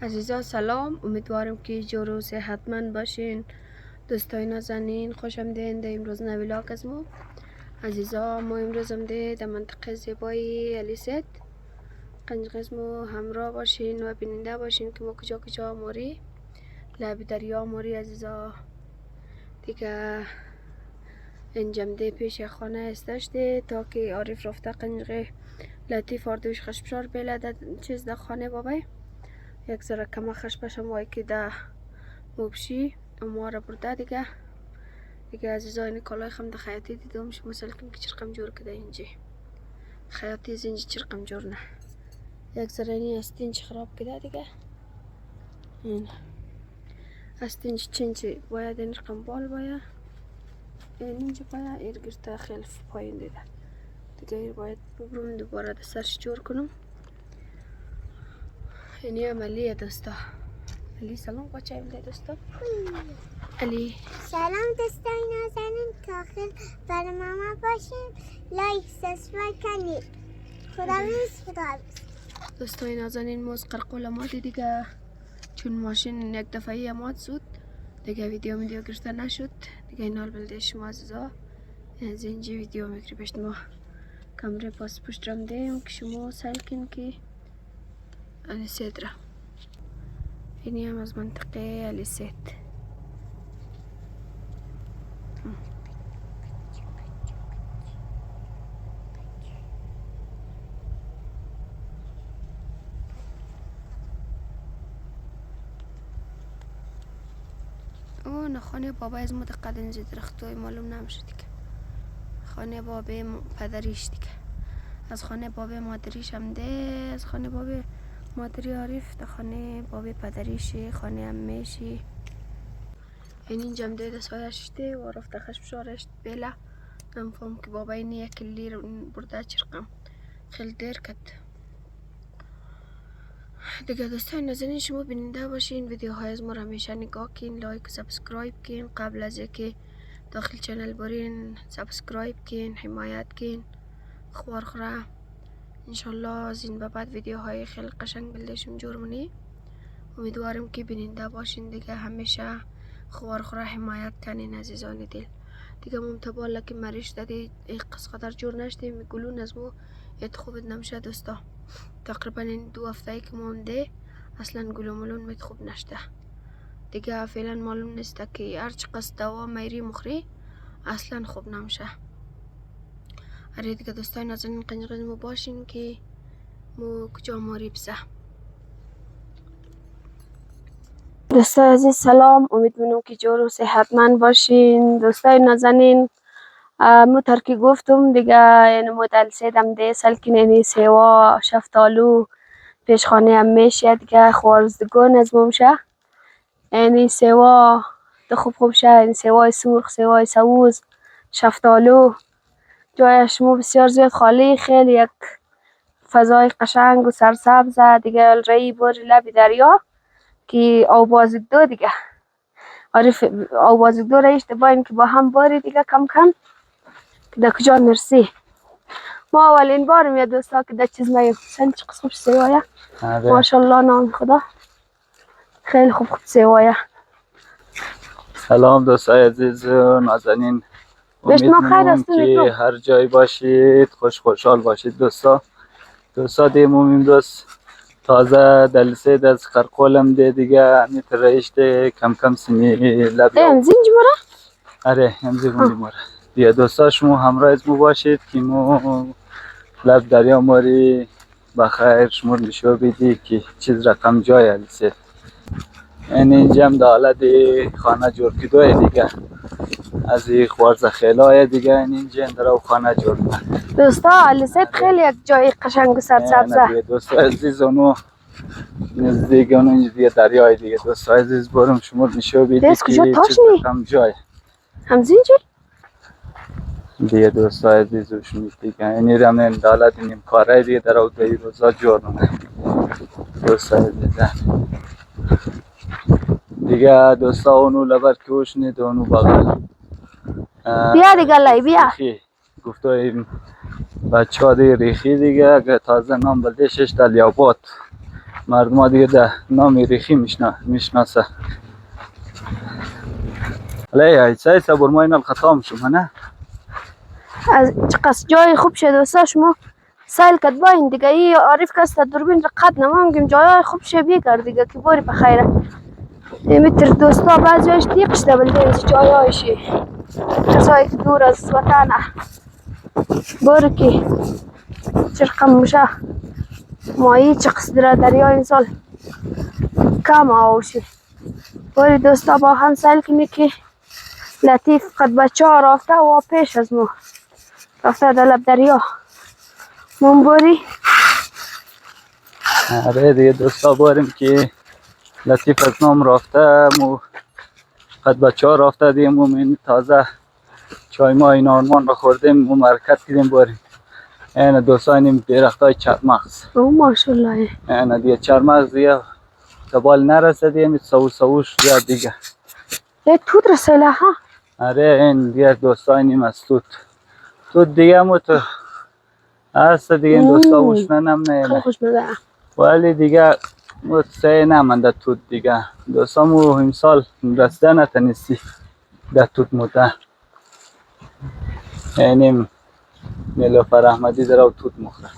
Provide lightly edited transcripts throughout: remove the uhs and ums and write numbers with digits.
عزیزان سلام، امیدوارم که جور و صحتمند باشین. دوستای نازنین خوش آمدین در امروز نوی ولاگ از ما. عزیزان ما امروز آمده در منطقه زیبای الیست قنجق ما همراه باشین و بیننده باشین که ما کجا کجا موری لب دریا موری. عزیزان دیگه انجامده پیش خانه است داشته تا که عارف رفته قنجق لطیف آردوش خشبشار بلده چیز در خانه بابای یک ذره کم خشبشم وای که ده مبشی اما را برده دیگه عزیزا این کالای خم ده خیاطی دیدم شما سلکم که چرقم جور کده اینجا خیاطی زنجی چرقم جور نه یک ذره این استینج خراب کده دیگه این استینج چنچی باید این رقم بال باید اینجا باید ایر گرته خلف پایین دیگه ایر باید ببرم دوباره ده سرش جور کنم. اینی هم علیه دوستا. علی سلام بچه ایمده دوستا. علی سلام دوستای نازنین، تا آخر برای ماما باشین، لایک سابسکرایب کنید. خداحافظ. دوستای نازنین ما از قرقول آماده دیگه چون ماشین یک دفعه آماد زود دیگه ویدیو گرفته نشد دیگه این حال بلده شما عزیزا از اینجا ویدیو میگیری بشت ما کمره پاس پشت رم دیم که شما سلکین که الیست را اینی هم از منطقه الیست. اون خانه بابا از متقدم زی درختوی معلوم نمیشه دیگه خانه بابا پدریش دیگه از خانه بابا مادریش هم ده از خانه بابا مادری عارف تا خانه بابا پدریشی خانه امیشی این جمع ده سایش ده و رفته خشم شارشت بله نمفهم که بابا اینی یک کلی برده چرقم خیلی دیر کد دیگه. دوستای نازنین شما بیننده باشین ویدیوهای از ما را همیشه نگاه کن لایک و سابسکرایب کن قبل از اینکه داخل چنل برین سابسکرایب کن حمایت کن خوره انشالله از این به بعد ویدیوهای خیلی قشنگ بلدشم جور منی. امیدوارم که بیننده باشین دیگه همیشه خوره حمایت کنین عزیزان دل دیگه. ممتبالا که مریش دادی قصقدر جور نشده میگلون از مو یت خوبت نمیشه دوستا. تقریبا این 2 هفته که مونده اصلا گلومولون میت خوب نشده دیگه فعلا معلوم نیست که هرچی قصد دوا میری مخری اصلا خوب نمیشه. اره دیگه دوستای نازنین قنجق مو باشین که مو کجا موری بسه. دوستای عزیز سلام، امیدوارم که جور و صحتمند باشین. دوستای نازنین مو ترکی گفتم دیگه یعنی مدل سیدم ده سلکین اینی سیوا شفتالو پیشخانه هم میشه دیگه خوارزدگان از ممشه اینی سیوا ده خوب شه این سیوای سرخ سیوای سبوز شفتالو جایش مو بسیار زیاد خالی خیلی یک فضای قشنگ و سرسبز دیگه. رئی باری لب دریا که آوازگدو دیگه عارف آوازگدو رایش با این که با هم باری دیگه کم کم که در کجا مرسی. ما اولین بارم یا دوستا که در چیز میفتن چه قسمش سیوایه ماشالله نام خدا خیلی خوب سیوایه. سلام دوستای عزیز و نازنین، امیدوارم که هر جای باشید خوشحال باشید دوستا دیمو امروز تازه دلسید از قرقولم ده دیگه میترایش ده کم کم سنی لب زنج مورا اره همزی گوندی مورا دیگه. دوستا شما همراه از مو باشید که مو لب دریا موری بخیر شما نشو بیدی که چیز رقم جای دلسید این اینجا هم حالت خانه جور کدوه دیگه از این خوارز خیلای دیگه اینجا اندرا خانه جور کنه دوستا. الیست خیلی یک جای قشنگ و سرسبزه دوستا عزیز اونو نزدیک اونو اینجا دیگه دریای دیگه. دوستا عزیز برم شما نشو بیدی که چیز رقم جای همزینجی دیگه. دوستا عزیز شما دیگه اینی رم اندالت اینیم کاره دیگه در اوضای روزا جور کنه دوستا عزیز دیگه. دوستا اونو لبر کوش نید اونو بغل بیا دیگه لای بیا گفته این بچه ها دیگه ریخی دیگه اگه تازه نام بلده 6 دلیابات مردم ها دیگه در نام ریخی میشناسه. علیه ایسا ایسا برما اینال خطا میشم نه؟ از چقدر جای خوب شد دوستا شما سیل کد با این دیگه ای عارف کس تا دوربین رقت نمانگیم جای خوب شبیه کرد دیگه که باری بخیره میتر دوستا بعض جایش دیق شده بلده اینجا جای هایشی کسایی که دور از وطنه باری که چرقم میشه مایی چه قصدره دریا این سال کم آوشی باری دوستا با هم سیل کنی که لطیف قد بچه ها رافته و پیش از ما رفته در لب دریا من باری آره دیگه دوستا باریم که لطیف از نام رافته مو قد بچه ها رافته دیگه مو این تازه چای ما این آرمان را خوردیم مو مرکت کردیم باریم این دوستا اینیم درخت های چرمغز او ماشالله این دیگه چرمغز دیگه تبال نرسه دیگه می سووش زیاد دیگه یه توت رسیله ها آره این دیگه دوستا اینیم از توت دیگه مو تو هست دیگه این دوستا وشنن هم خیلی نه خوش مزه ولی دیگه مو سه نمانده توت دیگه دوستا مو امسال رسیده نتنیستی ده توت موته اینیم نیلوفر احمدی در او توت مخوره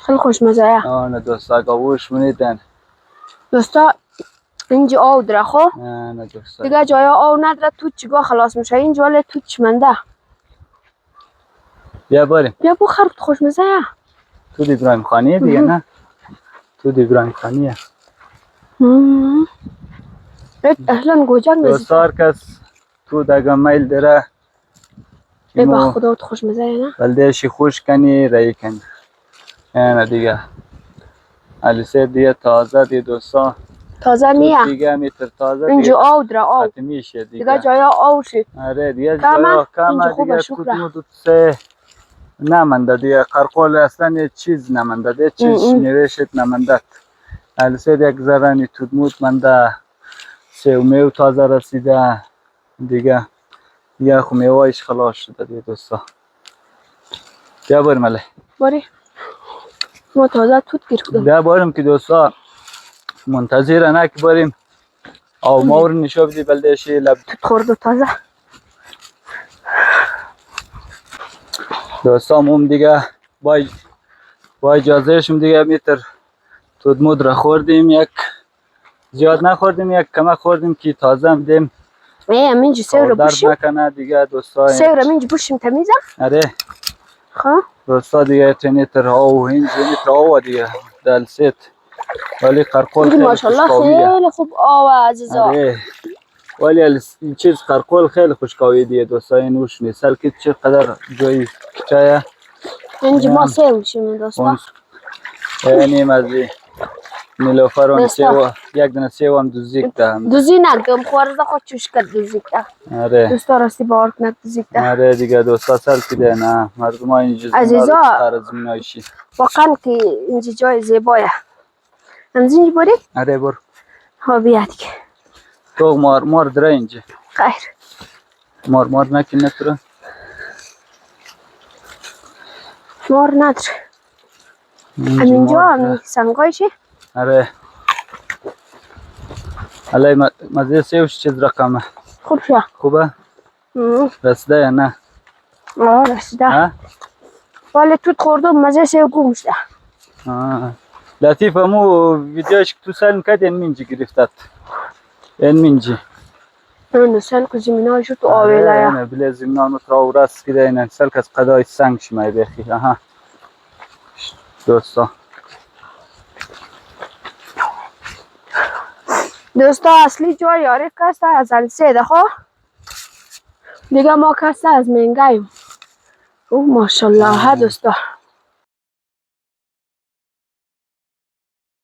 خیلی خوش مزه آنه دوستا گوش منیدن دوستا اینجا آو داره خو نه دوستا دیگه جایا آو نداره توت چگاه خلاص میشه اینجا ولی توت چمنده بیا بریم بیا بخور خوش مزه توت ابراهیم خانیه دیگه نه توت ابراهیم خانیه اصلا گوجه دوستا هر کس توت اگه میل داره ای با خدا خوش مزه نه بلدهشی خوش کنی رایی کنی اینه دیگه علیسه دیگه تازه دیگه دوستا تازه نیه دیگه میتر تازه اینجا دیگه آو داره آو حتمی شه دیگه جایا آو شی آره دیگه کمه؟ جایا کمه اینجا خوبه، دیگه شکره. توت مو سه نمانده دیگه قرقول اصلا یه چیز نمانده دیگه چیز نوشت نمانده علیسه یک ذرانی توت موت منده سه و میو تازه رسیده دیگه یه خو میوایش خلاص شده دیگه دوستا بیا بریم علی باری ما تازه توت گیر کدم بیا بریم که دوستا منتظر نه که بریم او مور نشو بدی بلدهشی لب توت خورد و تازه دوستا موم دیگه با اجازه شم دیگه میتر توت مود را خوردیم یک زیاد نخوردیم یک کمه خوردیم که تازه هم دیم ای منجی سیو رو درد بوشیم نکنه دیگه دوستا سیو رو منجی بوشیم تمیزه آره خواه دوستا دیگه تنیتر او هنج تنیتر او دیگه دلسیت ولی قرقول اینجا خیلی ماشالله خوشکاویه خیلی خوب آوه عزیزا آره ولی این چیز قرقول خیلی خوشکاوی دیگه دوستا این وش نیست که چقدر جایی چایه اینجا ما سیو میشیم دوستا یعنی از نیلوفر اون سیو یک دونه سیو هم دوزیک ده دوزی نگم خوارزه خود چوش کرد دوزیک ده آره دوستا راستی باور کنه دوزیک ده آره دیگه دوستا سر کده نه مردم ها اینجا عزیزا زمینایشی واقعا که اینجا جای زیبایه همز اینجا باری؟ آره بر ها بیا دیگه تو مار داره اینجا خیر مار نکنه تو مار نداره همینجا هم سنگایشه آره علی مزه سیوش چیز رقمه خوب شد خوبه؟ رسیده یا نه؟ رسیده ولی توت خورده مزه سیو گم شده لطیف همو ویدیوش که تو سلم کرد این منجی گرفتد این منجی اینو سل که زمینه شد تو آویله اینه بله زمینه رو تراو راست کده اینه سل که از قدای سنگ شمای بخی دوستا دوستا اصلی جای یاری کسته از السه ده خواه دیگه ما کسته از منگایم او ماشالله ها دوستا